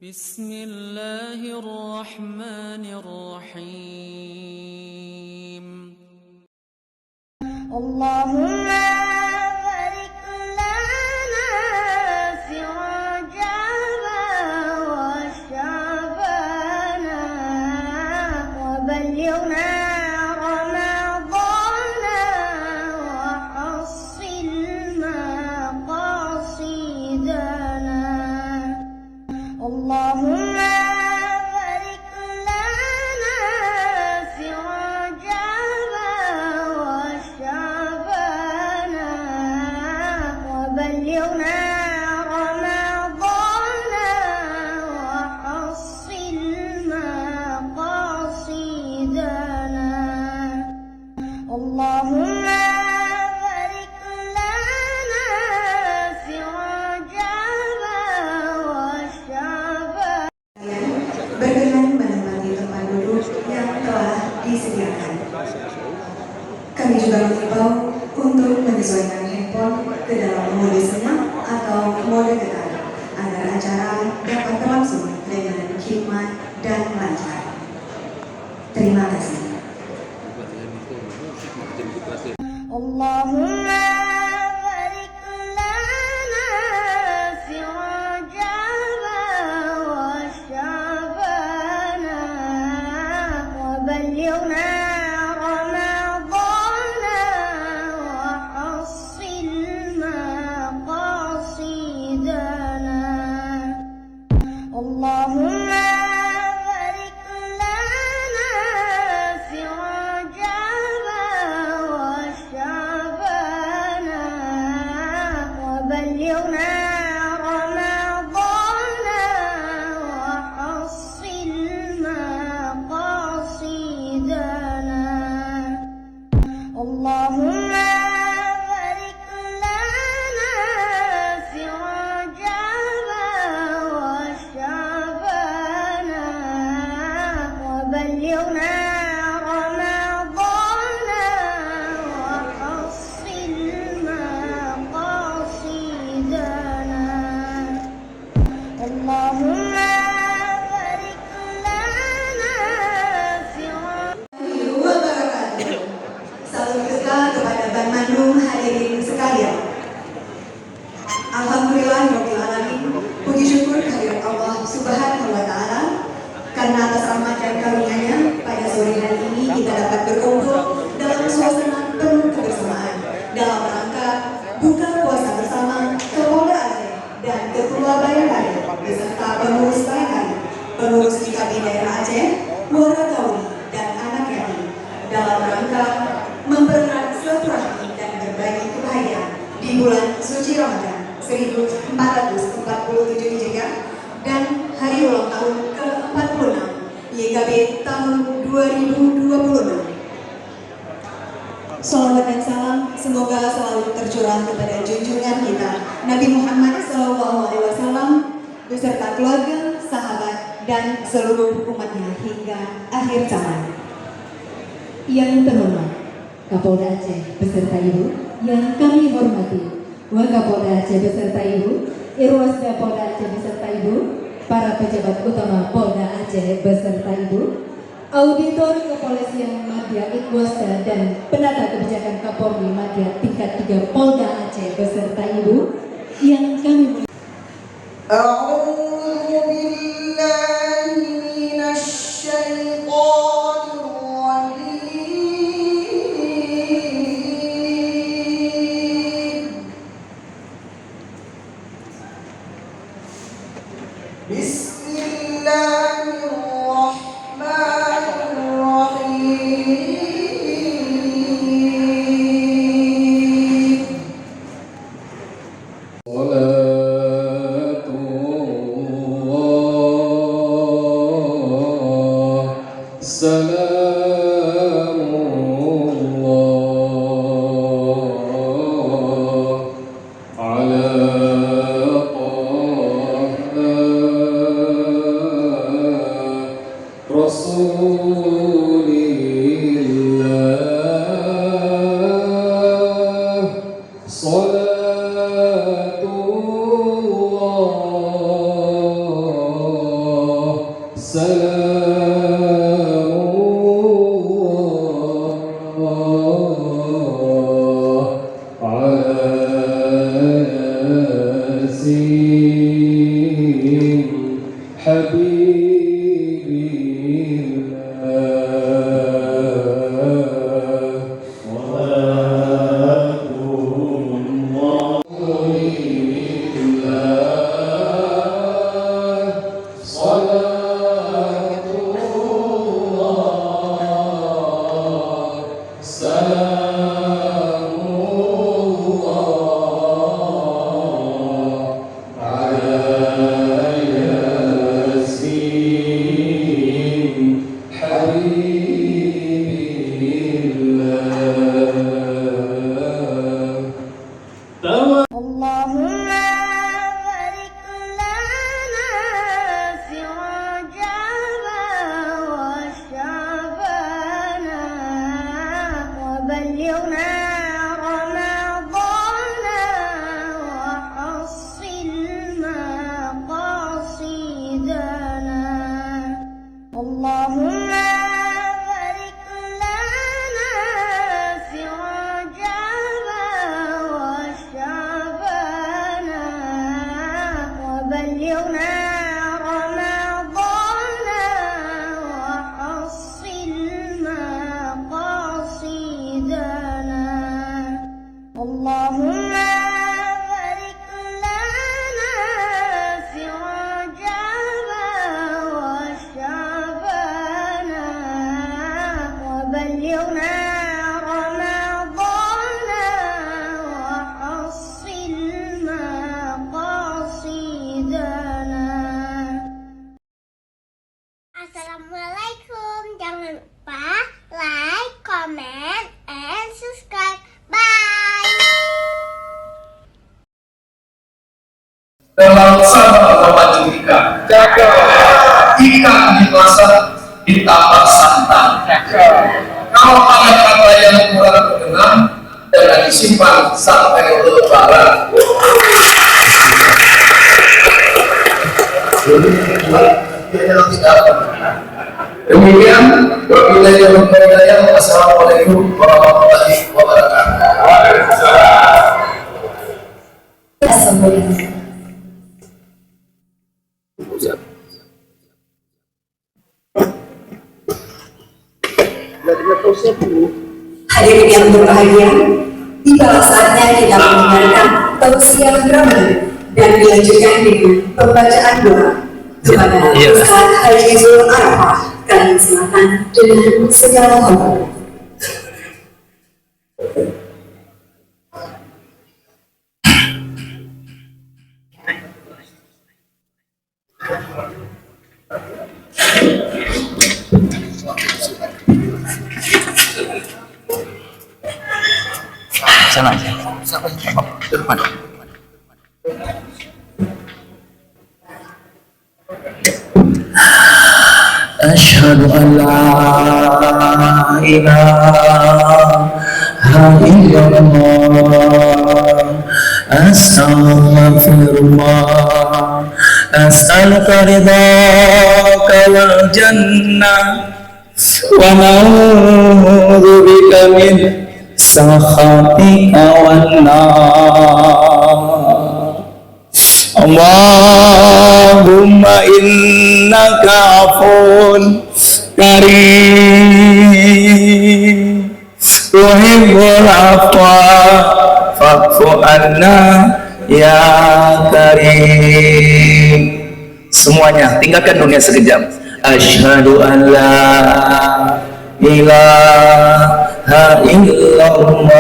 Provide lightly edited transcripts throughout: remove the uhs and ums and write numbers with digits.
بسم الله الرحمن الرحيم اللهم بارك لنا في رجب وشعبان وبلغنا رمضان وحصل مقاصدنا اللهم بارك لنا في رجب وشعبان وبلغنا رمضان وحصل مقاصدنا اللهم بارك لنا في رجب وشعبان. Berkenan menemani tempat duduk yang telah disediakan. Kami juga mengimbau untuk menyesuaikan handphone ke dalam mode senyap atau mode tekan agar acara dapat berlangsung dengan hikmat dan lancar. Terima kasih. Allahumma barik lana fi Rajab wa Sya'ban wa balighna Ramadan wa hassil maqasidana Allahumma barik lana fi Rajab wa Sya'ban wa balighna Ramadan wa hassil maqasidana Allahumma barik lana fi Rajab wa Sya'ban wa balighna Ramadan wa hassil maqasidana Allahumma barik lana fi Wabarakatuh. Salam berkah kepada Ban Mandung hadirin sekalian. Alhamdulillah Rabbil Alamin. Puji syukur kehadirat Allah Subhanahu wa Ta'ala karena atas rahmat dan karunia-Nya pada sore hari ini kita dapat berkumpul dalam suasana penuh kebersamaan dalam rangka buka puasa bersama Kapolda Aceh dan Ketua Bayangkari beserta pengurus Bayangkari, pengurus DKP daerah Aceh, Warakawi dan anak yatim dalam rangka mempererat silaturahmi dan berbagi kebahagiaan di bulan suci Ramadan 1447 Hijriah dan hari ulang tahun ke-46 YKB tahun 2026. Salawat dan salam semoga selalu tercurah kepada junjungan kita Nabi Muhammad SAW beserta keluarga, sahabat, dan seluruh umatnya hingga akhir zaman. Yang terhormat Kapolda Aceh beserta Ibu yang kami hormati, Wakapolda Aceh beserta Ibu, Irwasda Polda Aceh beserta Ibu, para pejabat utama Polda Aceh beserta Ibu, Auditor Kepolisian Madya Iqwasda dan Penata Kebijakan Kapolri Madya tingkat 3 Polda Aceh beserta Ibu yang kami Salatullah Assalamualaikum. Jangan lupa like, comment, and subscribe. Bye. Dalam sama memacu ikan, ikan dimasak ditambah santan. Kalau kata-kata yang kurang berkenan, jangan disimpan sampai lebaran. Demikian, wabillahi taufiq. Wassalamualaikum warahmatullahi wabarakatuh. Hadirin yang berbahagia, tiba saatnya kita mendengarkan tausiah Ramadan dan dilanjutkan dengan pembacaan doa kepada Ustaz Haji Zul Arafah. Kalian silakan dengan segala hormat. Sana aja. Depan. Asyhadu an la ilaha illallah, astaghfirullah, as'aluka ridhaka wal jannah wa na'udzu bika min sakhatika wan nar. Allahumma innaka afun karim tuhibbul afwa fa'fu anna ya karim. Semuanya tinggalkan dunia sekejap. Asyhadu an la ilaha illallah,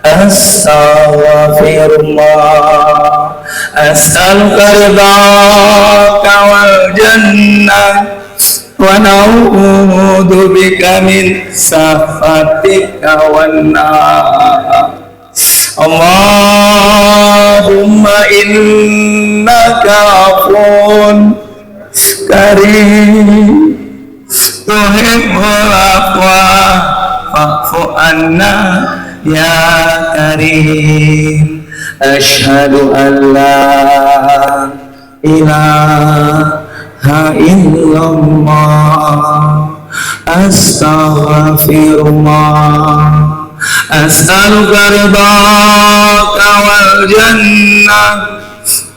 astaghfirullah, as'aluka ridhaka wal jannah wa na'udzu bika min sakhatika wan nar. Allahumma innaka afun karim tuhibbul afwa fa'fu anna ya karim. Asyhadu an la ilaha illallah, astaghfirullah, as'aluka ridhaka wal jannah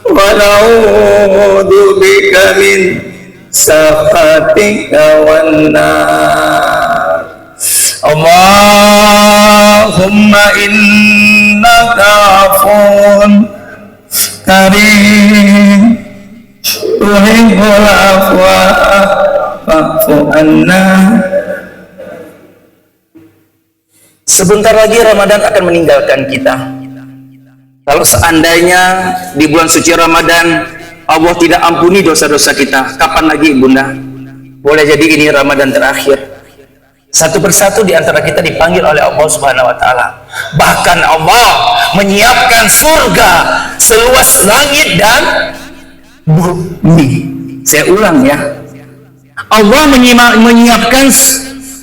wa na'udzu bika min sakhatika wan nar. Allahumma innaka afun karim tuhibbul afwa fa'fu anna. Sebentar lagi Ramadan akan meninggalkan kita. Kalau seandainya di bulan suci Ramadan Allah tidak ampuni dosa-dosa kita, kapan lagi Bunda? Boleh jadi ini Ramadan terakhir. Satu persatu di antara kita dipanggil oleh Allah Subhanahu wa taala. Bahkan Allah menyiapkan surga seluas langit dan bumi. Saya ulang ya. Allah menyiapkan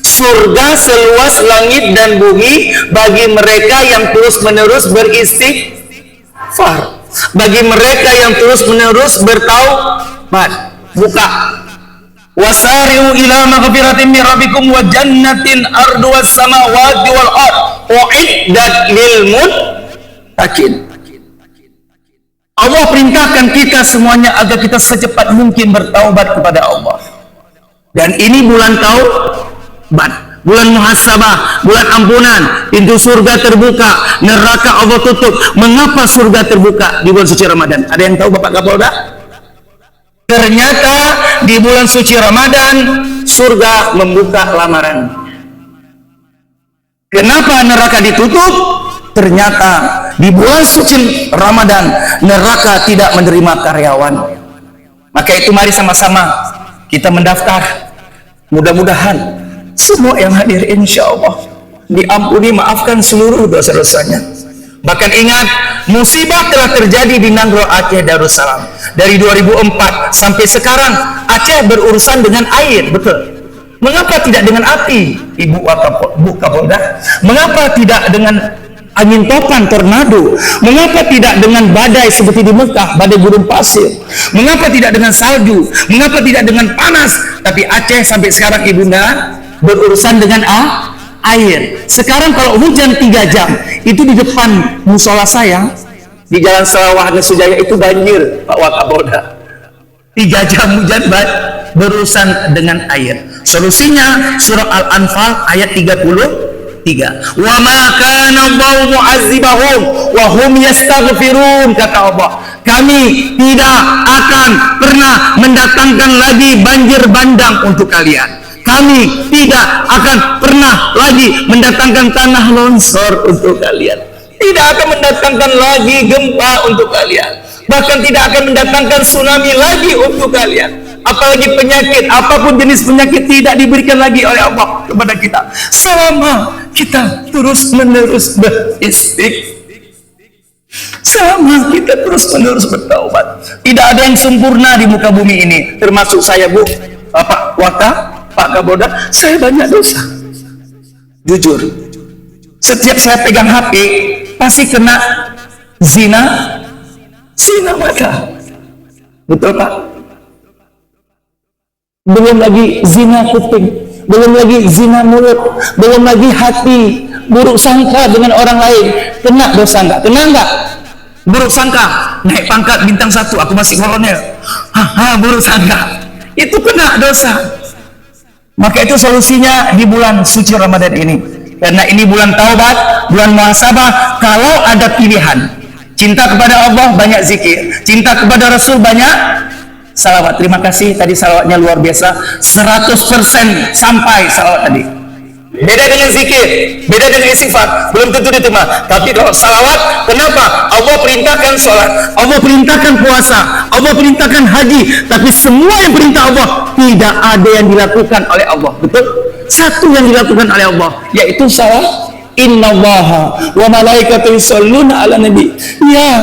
surga seluas langit dan bumi bagi mereka yang terus-menerus beristighfar, bagi mereka yang terus-menerus bertaubat. Buka. Wasari'u ila maghfiratin min rabbikum wa jannatin arduwas samawati wal ard uiddat lil muttaqin. Allah perintahkan kita semuanya agar kita secepat mungkin bertaubat kepada Allah. Dan ini bulan taubat, bulan muhasabah, bulan ampunan. Pintu surga terbuka, neraka Allah tutup. Mengapa surga terbuka di bulan suci Ramadan? Ada yang tahu Bapak Kapolda? Ternyata di bulan suci Ramadan surga membuka lamaran. Kenapa neraka ditutup? Ternyata di bulan suci Ramadan neraka tidak menerima karyawan. Maka itu mari sama-sama kita mendaftar. Mudah-mudahan semua yang hadir insya Allah diampuni, maafkan seluruh dosa-dosanya. Bahkan ingat, musibah telah terjadi di Nanggro Aceh Darussalam. Dari 2004 sampai sekarang Aceh berurusan dengan air, betul. Mengapa tidak dengan api, Ibu Kapolda? Mengapa tidak dengan angin topan, tornado? Mengapa tidak dengan badai seperti di Mekah, badai gurun pasir? Mengapa tidak dengan salju? Mengapa tidak dengan panas? Tapi Aceh sampai sekarang Ibunda berurusan dengan air. Sekarang kalau hujan 3 jam, itu di depan musola saya, di Jalan Selawah Sujaya itu banjir, Pak Wakapolda. 3 jam hujan berurusan dengan air. Solusinya surah Al-Anfal ayat 33. Wa ma kana Allahu mu'azzibahum wa hum yastaghfirun, kata Allah. Kami tidak akan pernah mendatangkan lagi banjir bandang untuk kalian. Kami tidak akan pernah lagi mendatangkan tanah longsor untuk kalian. Tidak akan mendatangkan lagi gempa untuk kalian. Bahkan tidak akan mendatangkan tsunami lagi untuk kalian. Apalagi penyakit, apapun jenis penyakit tidak diberikan lagi oleh Allah kepada kita. Selama kita terus-menerus beristighfar. Selama kita terus-menerus bertaubat. Tidak ada yang sempurna di muka bumi ini. Termasuk saya, Bu, Bapak Pak Kapolda, saya banyak dosa. Jujur, setiap saya pegang HP pasti kena zina mata. Betul Pak? Belum lagi zina kuping, belum lagi zina mulut, belum lagi hati buruk sangka dengan orang lain. Kena dosa enggak? Kena enggak? Buruk sangka, naik pangkat bintang 1, aku masih kolonel. Buruk sangka, itu kena dosa. Maka itu solusinya di bulan suci Ramadan ini. Karena ini bulan taubat, bulan muhasabah. Kalau ada pilihan, cinta kepada Allah banyak zikir, cinta kepada Rasul banyak salawat. Terima kasih, tadi salawatnya luar biasa, 100% sampai salawat tadi. Beda dengan zikir, beda dengan istighfar, belum tentu diterima. Tapi kalau salawat, kenapa? Allah perintahkan sholat, Allah perintahkan puasa, Allah perintahkan haji. Tapi semua yang perintah Allah tidak ada yang dilakukan oleh Allah. Betul? Satu yang dilakukan oleh Allah, yaitu salat. Innallaha wa malaikatahu yusholluna 'alan nabi ya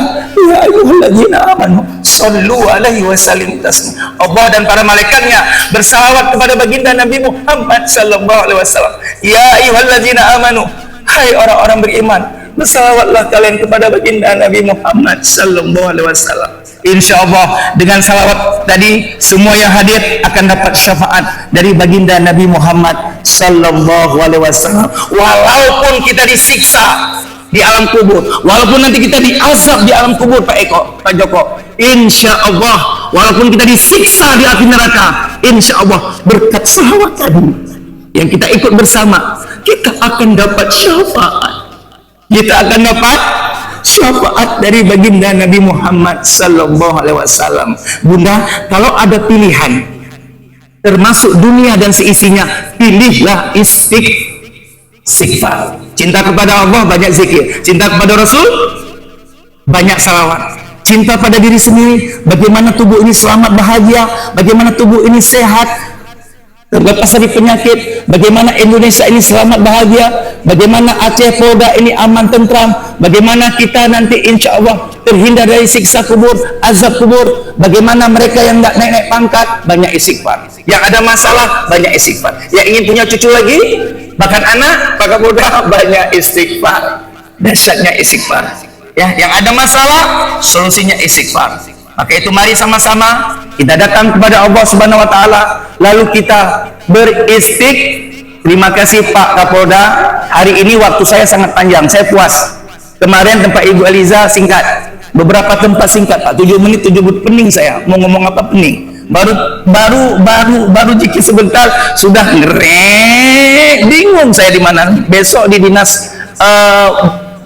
ayyuhalladzina amanu shollu 'alaihi wa sallimu taslima. Allah dan para malaikatnya bersalawat kepada baginda Nabi Muhammad sallallahu alaihi wasallam. Ya ayyuhalladzina amanu, hai orang-orang beriman, bersalawatlah kalian kepada baginda Nabi Muhammad sallallahu alaihi wasallam. Insya Allah dengan salawat tadi semua yang hadir akan dapat syafaat dari baginda Nabi Muhammad sallallahu alaihi wasallam. Walaupun kita disiksa di alam kubur, walaupun nanti kita diazab di alam kubur, Pak Joko, insya Allah walaupun kita disiksa di api neraka, insya Allah berkat salawat tadi yang kita ikut bersama, kita akan dapat syafaat. Kita akan dapat syafaat dari baginda Nabi Muhammad sallallahu alaihi wasallam. Bunda, kalau ada pilihan termasuk dunia dan seisinya, pilihlah istighfar. Cinta kepada Allah banyak zikir, cinta kepada Rasul banyak salawat, cinta pada diri sendiri, bagaimana tubuh ini selamat bahagia, bagaimana tubuh ini sehat terlepas dari penyakit, bagaimana Indonesia ini selamat bahagia, bagaimana Aceh Polda ini aman tentram, bagaimana kita nanti insya Allah terhindar dari siksa kubur, azab kubur, bagaimana mereka yang tidak naik-naik pangkat, banyak istighfar, yang ada masalah banyak istighfar, yang ingin punya cucu lagi bahkan anak Pak Kapolda banyak istighfar. Dahsyatnya istighfar ya, yang ada masalah solusinya istighfar. Maka itu mari sama-sama kita datang kepada Allah Subhanahu wa taala, lalu kita Terima kasih Pak Kapolda. Hari ini waktu saya sangat panjang, saya puas. Kemarin tempat Ibu Eliza singkat, beberapa tempat singkat Pak, 7 menit 7 menit pening saya mau ngomong apa pening. Baru jiki sebentar sudah ngerek, bingung saya di mana. Besok di dinas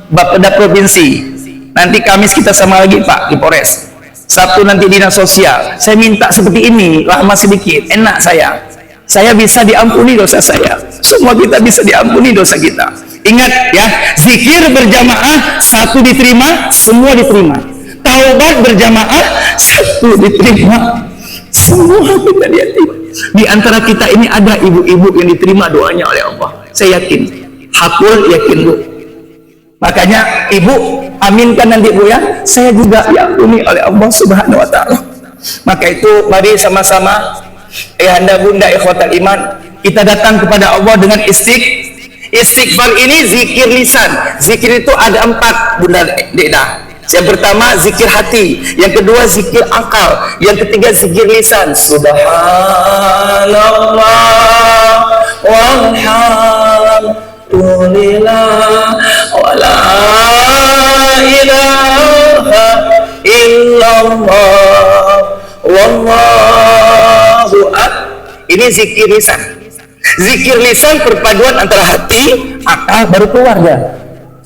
Bapeda Provinsi. Nanti Kamis kita sama lagi Pak di Polres. Sabtu nanti dinas sosial. Saya minta seperti ini, lama sedikit, enak saya. Saya bisa diampuni dosa saya. Semua kita bisa diampuni dosa kita. Ingat ya, zikir berjamaah satu diterima, semua diterima. Taubat berjamaah satu diterima, semua kita diterima. Di antara kita ini ada ibu-ibu yang diterima doanya oleh Allah. Saya yakin, hakul yakin Bu. Makanya ibu aminkan nanti Bu ya, saya juga diampuni oleh Allah Subhanahu wa taala. Maka itu mari sama-sama ayahanda bunda ikhwatal iman, kita datang kepada Allah dengan istighfar ini zikir lisan. Zikir itu ada 4 Bunda Deda. Yang pertama zikir hati, yang kedua zikir akal, yang ketiga zikir lisan. Subhanallah walhamdulillah wala ilaha illallah wallahu akbar. Ini zikir lisan. Zikir lisan perpaduan antara hati, akal, baru keluarga.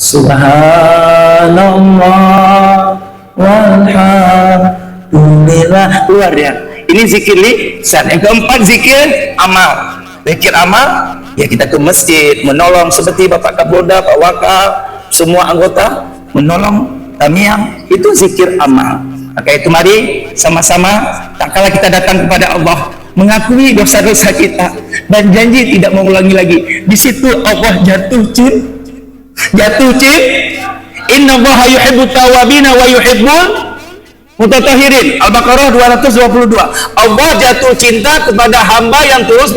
Subhanallah walhamdulillah, keluar ya. Ini zikir lisan. Yang keempat zikir amal. Zikir amal ya, kita ke masjid menolong seperti Bapak Kapolda, Pak Wakal, semua anggota menolong tamiang, itu zikir amal. Maka itu mari sama-sama tak kala kita datang kepada Allah mengakui dosa-dosa kita dan janji tidak mengulangi lagi. Di situ Allah jatuh cinta. Innallaha yuhibbut tawwabina wa yuhibbul mutatahhirin. Al-Baqarah 222. Allah jatuh cinta kepada hamba yang terus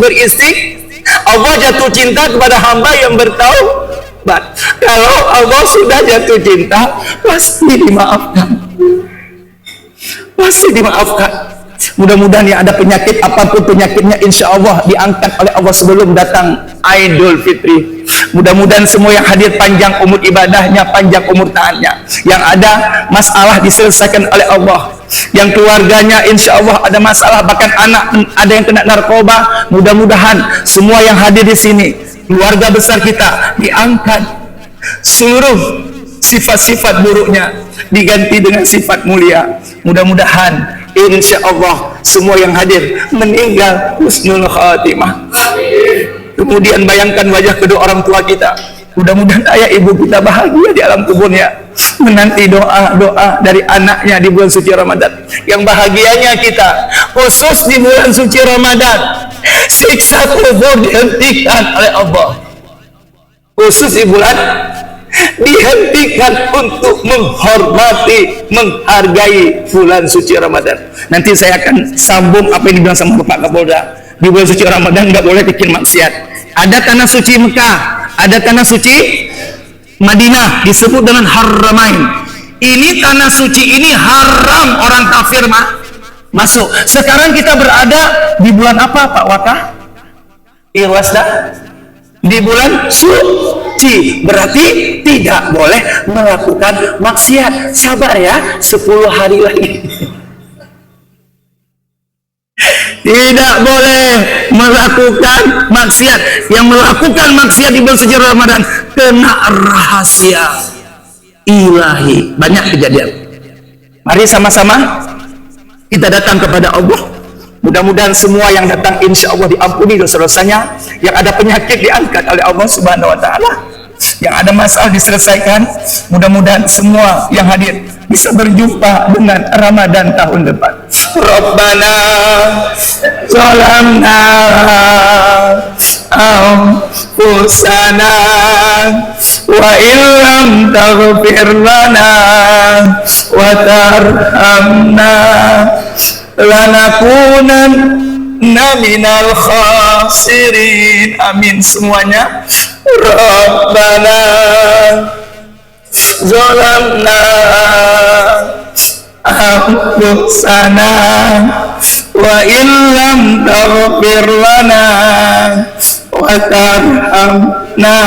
Allah jatuh cinta kepada hamba yang bertaubat. Kalau Allah sudah jatuh cinta, pasti dimaafkan. Pasti dimaafkan. Mudah-mudahan yang ada penyakit, apapun penyakitnya, insya Allah diangkat oleh Allah sebelum datang Idul Fitri. Mudah-mudahan semua yang hadir panjang umur ibadahnya, panjang umur taatnya. Yang ada masalah diselesaikan oleh Allah. Yang keluarganya insya Allah ada masalah, bahkan anak ada yang kena narkoba. Mudah-mudahan semua yang hadir di sini, keluarga besar kita diangkat, seluruh sifat-sifat buruknya diganti dengan sifat mulia. Mudah-mudahan insya Allah semua yang hadir meninggal husnul khatimah. Kemudian bayangkan wajah kedua orang tua kita. Mudah-mudahan ayah ibu kita bahagia di alam kuburnya, menanti doa-doa dari anaknya di bulan suci Ramadan. Yang bahagianya kita khusus di bulan suci Ramadan, siksa kubur dihentikan oleh Allah. Khusus di bulan dihentikan untuk menghormati, menghargai bulan suci Ramadan. Nanti saya akan sambung apa yang dibilang sama Bapak Kapolda. Di bulan suci Ramadan nggak boleh bikin maksiat. Ada tanah suci Mekah, ada tanah suci Madinah, disebut dengan Haramain. Ini tanah suci ini haram orang kafir masuk. Sekarang kita berada di bulan apa Pak Waka? Irwasda? Di bulan suci, berarti tidak boleh melakukan maksiat. Sabar ya, 10 hari lagi. Tidak boleh melakukan maksiat. Yang melakukan maksiat di bulan suci Ramadan kena rahasia ilahi. Banyak kejadian. Mari sama-sama kita datang kepada Allah. Mudah-mudahan semua yang datang insya Allah diampuni dosa-dosanya. Yang ada penyakit diangkat oleh Allah Subhanahu Wa Taala. Yang ada masalah diselesaikan. Mudah-mudahan semua yang hadir bisa berjumpa dengan Ramadan tahun depan. Rabbana zalamna anfusana wa illam taghfir lana wa tarhamna lanakunanna minal khasirin. Amin semuanya. Rabbana zalamna anfusana wa illam taghfir lana wa tarhamna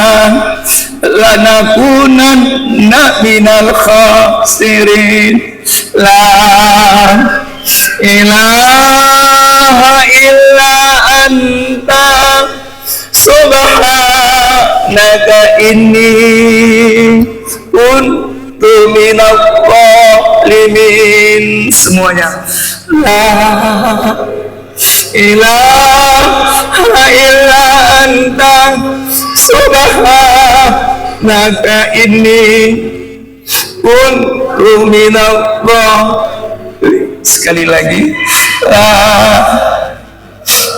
lanakunanna minal khasirin. La ilaha illa anta subhanaka inni kuntu minadh dhalimin. Semuanya la ilaha illa anta subhanaka inni kuntu minadh dhalimin. Sekali lagi, la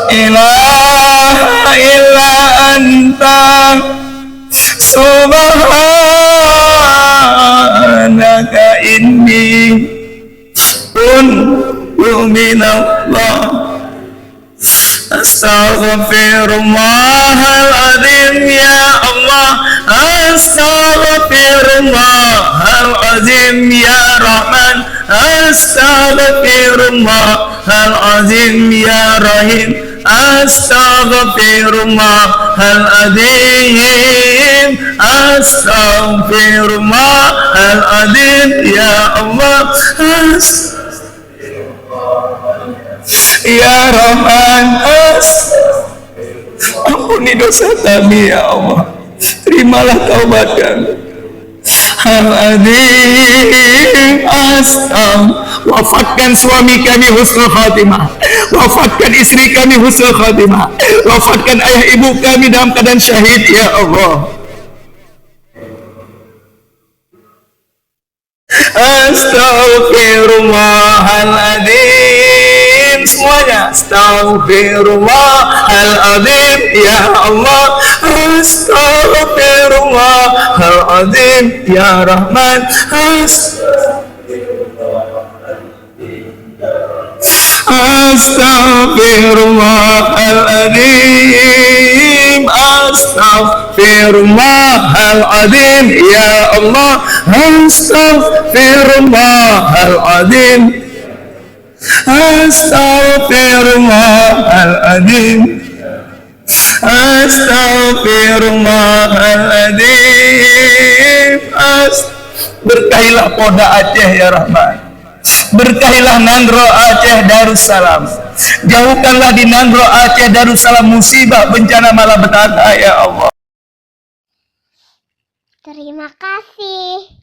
ilaha illa anta subhanaka inni kuntu minadh dhalimin. Astaghfirullahaladzim ya Allah. Astaghfirullahaladzim ya Rahman. Astaghfirullahaladzim ya Rahim. Astaghfirullahaladzim. Astaghfirullahaladzim ya Allah. Ya Rahman, ampuni dosa kami ya Allah. Terimalah taubat kami. Wafatkan suami kami husnul khatimah. Wafatkan istri kami husnul khatimah. Wafatkan ayah ibu kami dalam keadaan syahid ya Allah. Astaghfirullahaladzim. Semuanya astaghfirullahaladzim ya Allah. Astaghfirullahaladzim ya Rahman. Astaghfirullahaladzim. Astaghfirullahaladzim ya Allah. Astaghfirullahaladzim. Astaghfirullahaladzim. Astaghfirullahaladzim. Berkahilah Polda Aceh ya Rahman. Berkahilah Nandro Aceh Darussalam. Jauhkanlah di Nandro Aceh Darussalam musibah bencana malapetaka ya Allah. Terima kasih.